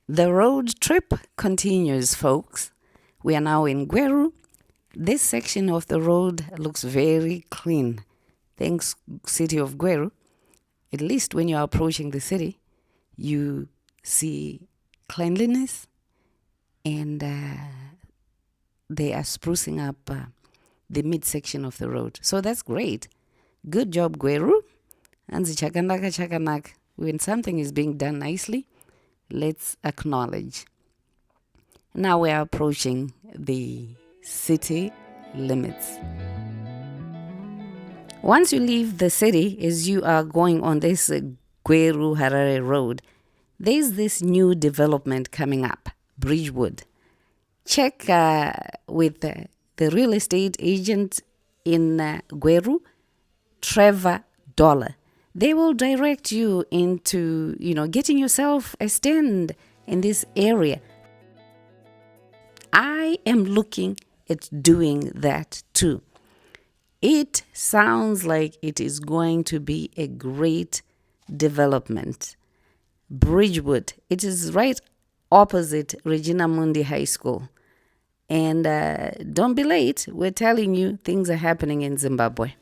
The road trip continues, folks. We are now in Gweru. This section of the road looks very clean. Thanks, city of Gweru. At least when you are approaching the city, you see cleanliness, and they are sprucing up the midsection of the road. So that's great. Good job, Gweru. Anzi chakanaka chakanaka. When something is being done nicely, let's acknowledge. Now we are approaching the city limits. Once you leave the city, as you are going on this Gweru Harare road, there's this new development coming up, Bridgewood. Check with the real estate agent in Gweru, Trevor Dollar. They will direct you into, getting yourself a stand in this area. I am looking at doing that too. It sounds like it is going to be a great development. Bridgewood, it is right opposite Regina Mundi High School. And don't be late. We're telling you things are happening in Zimbabwe.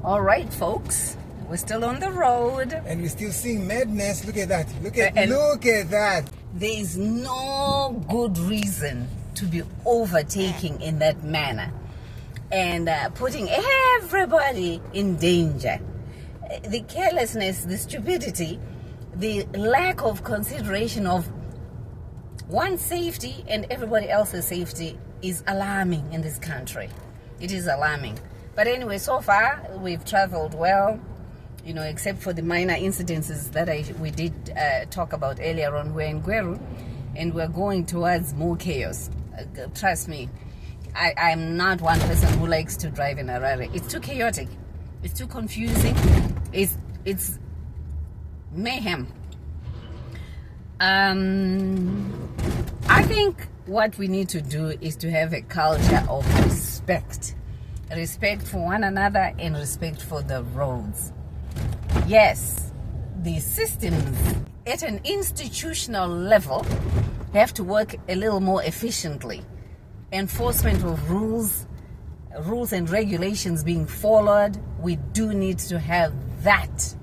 All right, folks. We're still on the road. And we're still seeing madness. Look at that. Look at that. There is no good reason to be overtaking in that manner and putting everybody in danger. The carelessness, the stupidity, the lack of consideration of one's safety and everybody else's safety is alarming in this country. It is alarming. But anyway, so far we've traveled well, except for the minor incidences that we did talk about earlier on. We're in Gweru and we're going towards more chaos. Trust me, I'm not one person who likes to drive in Harare. It's too chaotic. It's too confusing. It's mayhem. I think what we need to do is to have a culture of respect. Respect for one another and respect for the roads. Yes, the systems at an institutional level have to work a little more efficiently. Enforcement of rules and regulations being followed, we do need to have that.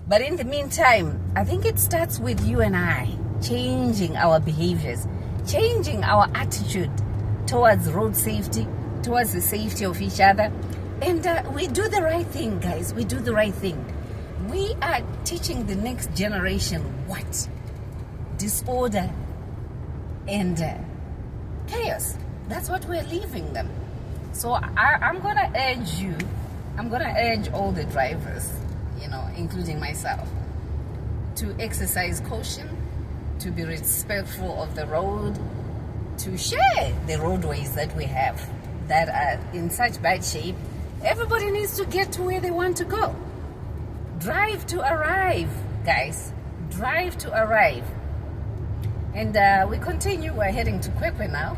But in the meantime, I think it starts with you and I changing our behaviors, changing our attitude towards road safety, towards the safety of each other. And we do the right thing, guys. We do the right thing. We are teaching the next generation what? Disorder and chaos. That's what we're leaving them. So I'm going to urge all the drivers, including myself, to exercise caution, to be respectful of the road, to share the roadways that we have that are in such bad shape. Everybody needs to get to where they want to go. Drive to arrive, guys. Drive to arrive. And we continue. We're heading to Kwekwe now.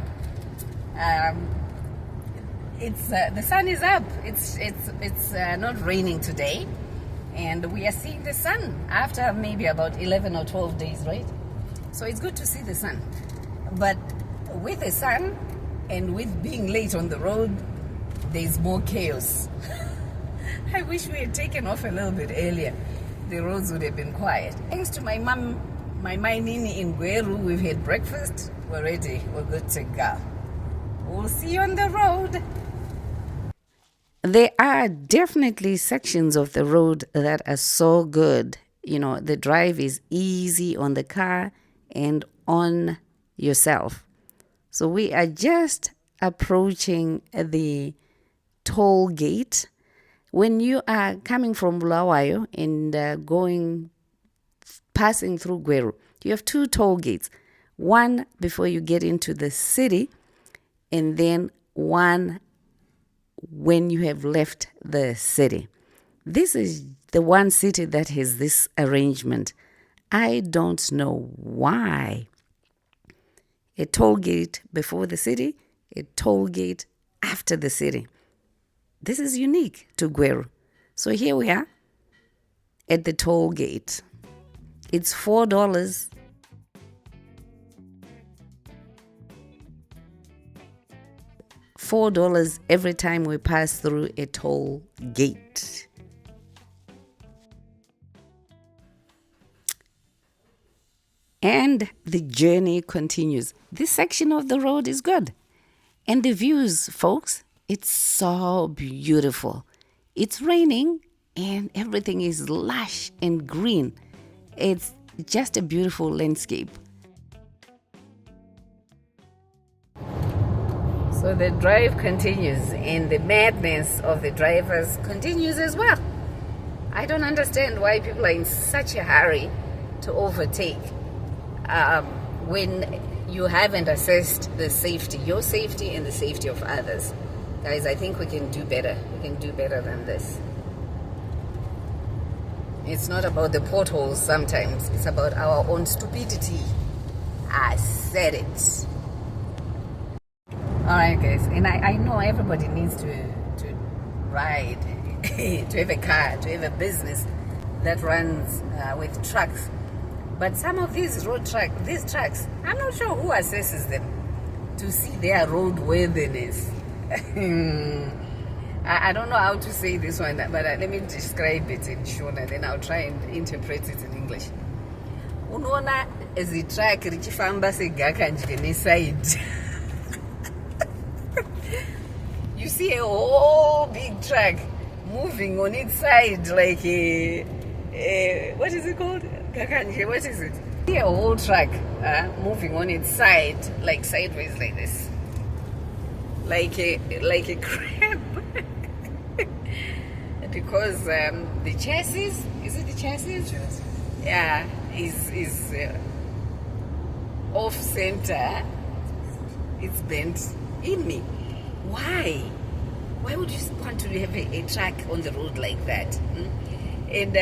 It's the sun is up. It's not raining today, and we are seeing the sun after maybe about 11 or 12 days, right? So it's good to see the sun. But with the sun and with being late on the road, there's more chaos. I wish we had taken off a little bit earlier. The roads would have been quiet. Thanks to my mom, my Nini in Gweru, we've had breakfast. We're ready. We're good to go. We'll see you on the road. There are definitely sections of the road that are so good. The drive is easy on the car and on yourself. So we are just approaching the toll gate. When you are coming from Bulawayo and passing through Gweru, you have two toll gates. One before you get into the city, and then one when you have left the city. This is the one city that has this arrangement. I don't know why. A toll gate before the city, a toll gate after the city. This is unique to Gweru. So here we are. at the toll gate. It's $4. $4 every time we pass through a toll gate. And the journey continues. This section of the road is good. And the views, folks, it's so beautiful. It's raining and everything is lush and green. It's just a beautiful landscape. So the drive continues and the madness of the drivers continues as well. I don't understand why people are in such a hurry to overtake when you haven't assessed the safety, your safety and the safety of others. Guys, I think we can do better. We can do better than this. It's not about the potholes sometimes. It's about our own stupidity. I said it. Alright guys, and I know everybody needs to ride, to have a car, to have a business that runs with trucks. But some of these trucks, I'm not sure who assesses them to see their roadworthiness. I don't know how to say this one, but let me describe it in Shona, then I'll try and interpret it in English. Unaona ezi truck richifamba segaka njike side. You see a whole big truck moving on its side like a what is it called? Kakanje, what is it? See a whole truck moving on its side, like sideways like this. Like a crab. Because the chassis, is it the chassis? Chassis. Yeah, is off center. It's bent in me. Why? Why would you want to have a truck on the road like that? And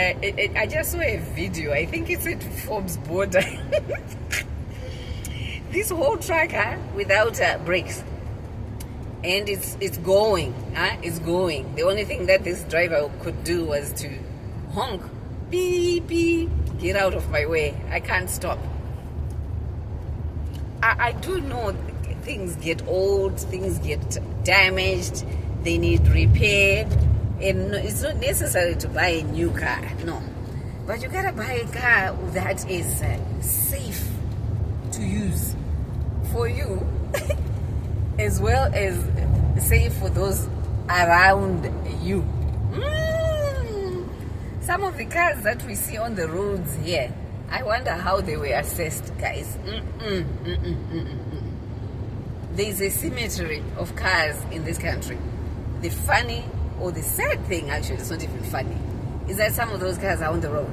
I just saw a video. I think it's at Forbes border. This whole truck without brakes. And it's going. It's going. The only thing that this driver could do was to honk. Beep, beep. Get out of my way. I can't stop. I do know things get old, things get damaged, they need repair, and it's not necessary to buy a new car, no. But you gotta buy a car that is safe to use for you, as well as safe for those around you. Some of the cars that we see on the roads here, I wonder how they were assessed, guys. There's a symmetry of cars in this country. The funny, or the sad thing, actually, it's not even funny, is that some of those cars are on the road.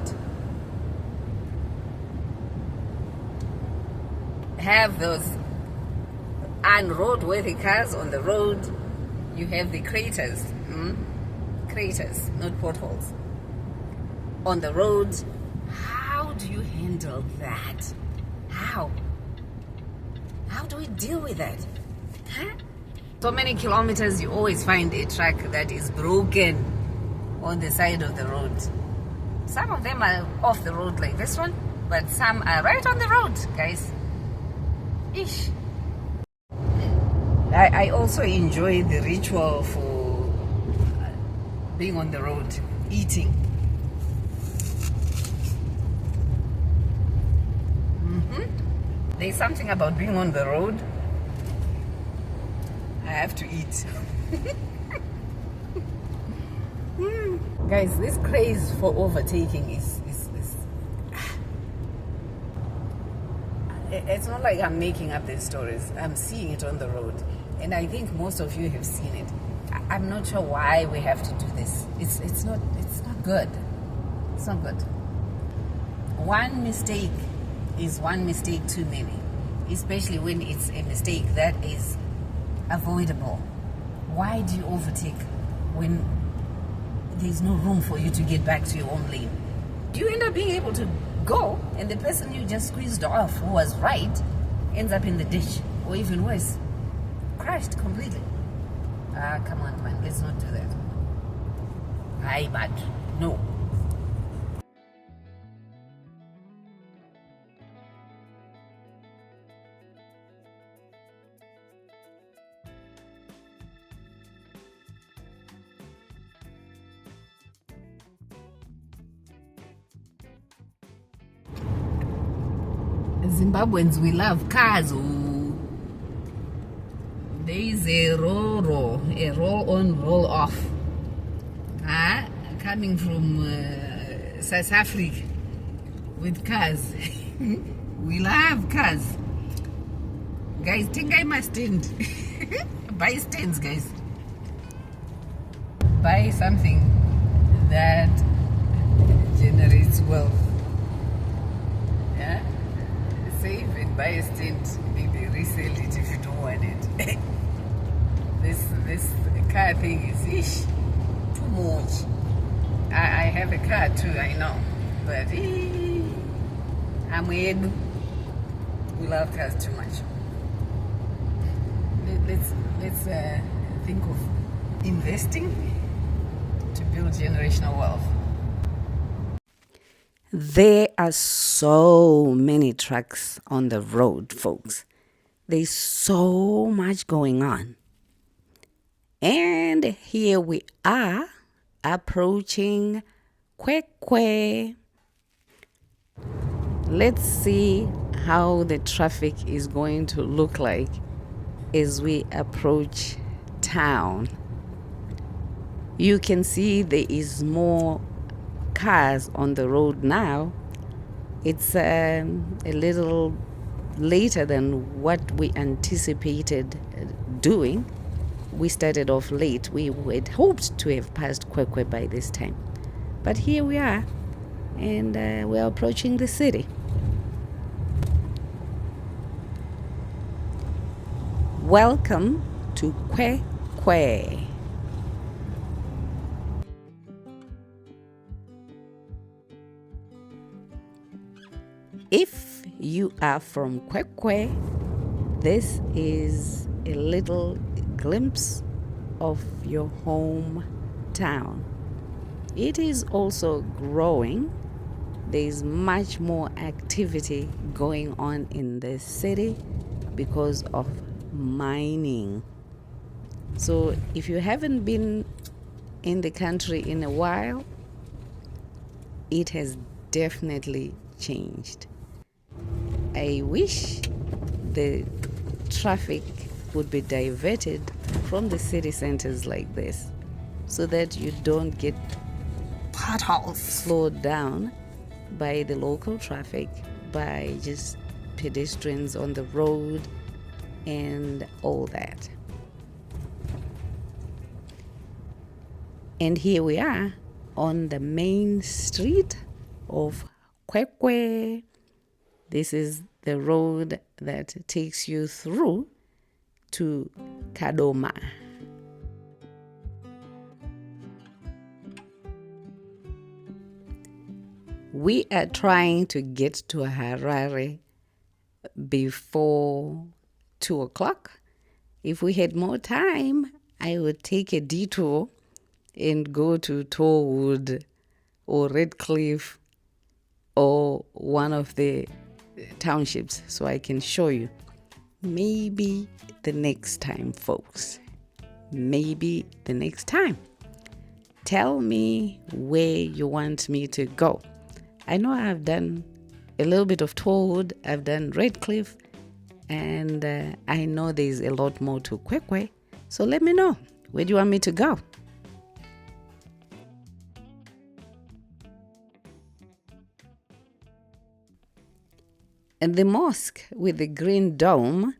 Have those unroadworthy cars on the road. You have the craters, not potholes, on the road. How do you handle that? How do we deal with that? So many kilometers, you always find a truck that is broken on the side of the road. Some of them are off the road like this one, but some are right on the road, guys. Ish. I also enjoy the ritual for being on the road, eating. There's something about being on the road. I have to eat. Guys, this craze for overtaking is it's not like I'm making up these stories. I'm seeing it on the road, and I think most of you have seen it. I'm not sure why we have to do this. It's not good. It's not good. One mistake is one mistake too many, especially when it's a mistake that is avoidable. Why do you overtake when there's no room for you to get back to your own lane? You end up being able to go, and the person you just squeezed off, who was right, ends up in the ditch, or even worse, crashed completely. Come on, man, let's not do that. Hi, bad. No. Zimbabweans, we love cars. There is a roll on, roll off. Coming from South Africa with cars. We love cars. Guys, think I must stand. Buy stands, guys. Buy something that generates wealth. Yeah? Save and buy a stand. Maybe resell it if you don't want it. This car thing is too much. I have a car too, I know. But I'm weird. We love cars too much. Let's think of investing to build generational wealth. There are so many trucks on the road, folks. There's so much going on. And here we are approaching Kwekwe. Let's see how the traffic is going to look like as we approach town. You can see there is more cars on the road now. It's a little later than what we anticipated doing. We started off late. We had hoped to have passed Kwekwe by this time. But here we are, and we're approaching the city. Welcome to Kwekwe. If you are from Kwekwe, this is a little glimpse of your hometown. It is also growing. There's much more activity going on in the city because of mining. So if you haven't been in the country in a while, it has definitely changed. I wish the traffic would be diverted from the city centers like this so that you don't get potholes slowed down by the local traffic, by just pedestrians on the road and all that. And here we are on the main street of Kwekwe. This is the road that takes you through to Kadoma. We are trying to get to Harare before 2 o'clock. If we had more time, I would take a detour and go to Torwood or Redcliffe or one of the townships so I can show you. Maybe the next time, folks. Maybe the next time. Tell me where you want me to go. I know I've done a little bit of Torwood, I've done Redcliffe, and I know there's a lot more to Kwekwe. So let me know. Where do you want me to go? And the mosque with the green dome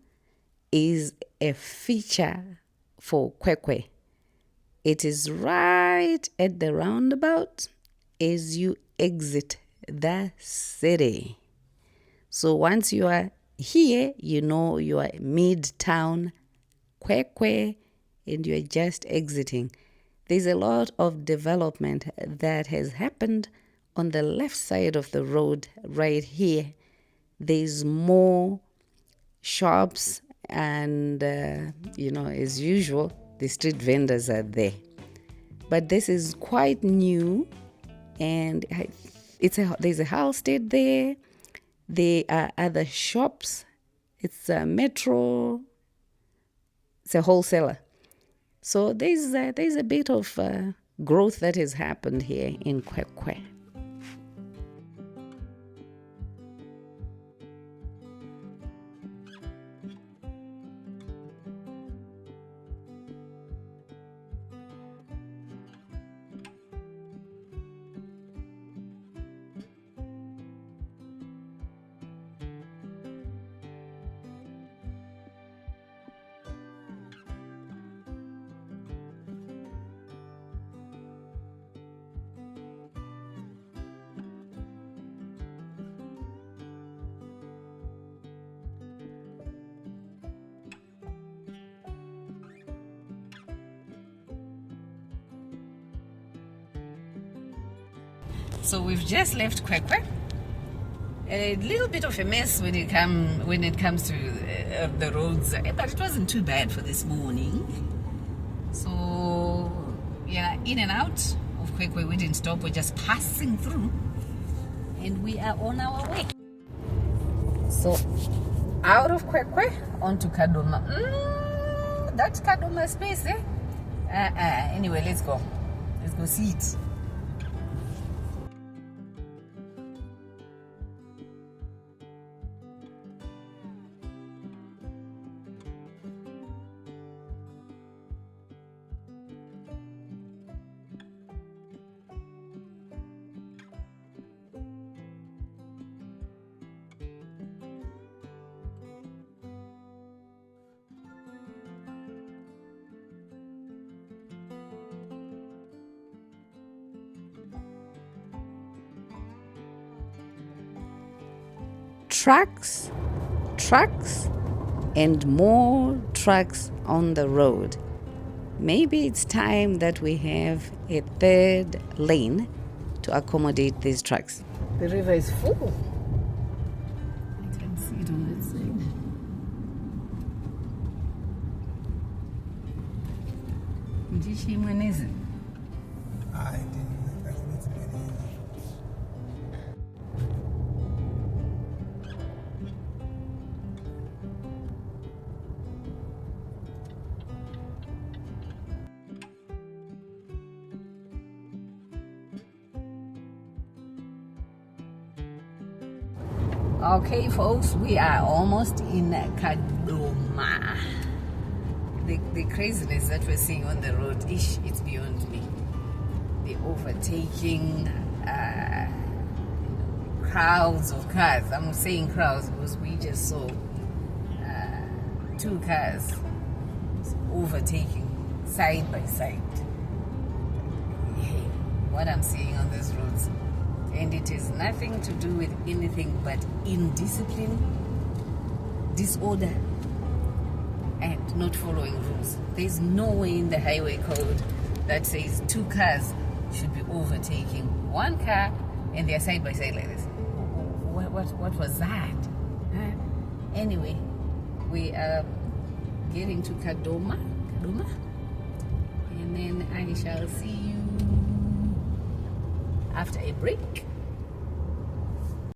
is a feature for Kwekwe. It is right at the roundabout as you exit the city. So once you are here, you know you are mid-town Kwekwe and you are just exiting. There's a lot of development that has happened on the left side of the road right here. There's more shops and, as usual, the street vendors are there. But this is quite new, and there's a house state there. There are other shops. It's a metro. It's a wholesaler. So there's a bit of growth that has happened here in Kwekwe. So we've just left Kwekwe. A little bit of a mess when it comes to the roads, but it wasn't too bad for this morning. So yeah, in and out of Kwekwe, we didn't stop. We're just passing through, and we are on our way. So out of Kwekwe onto Kadoma. That Kadoma space, eh? Anyway, let's go see it. Trucks, and more trucks on the road. Maybe it's time that we have a third lane to accommodate these trucks. The river is full. I can see it on that side. I didn't. Okay, folks, we are almost in Kadoma. The craziness that we're seeing on the road, it's beyond me. The overtaking, crowds of cars. I'm saying crowds because we just saw 2 cars overtaking side by side. What I'm seeing on these roads. And it has nothing to do with anything but indiscipline, disorder, and not following rules. There's no way in the highway code that says 2 cars should be overtaking 1 car and they're side by side like this. What was that? Anyway, we are getting to Kadoma, and then I shall see you after a break.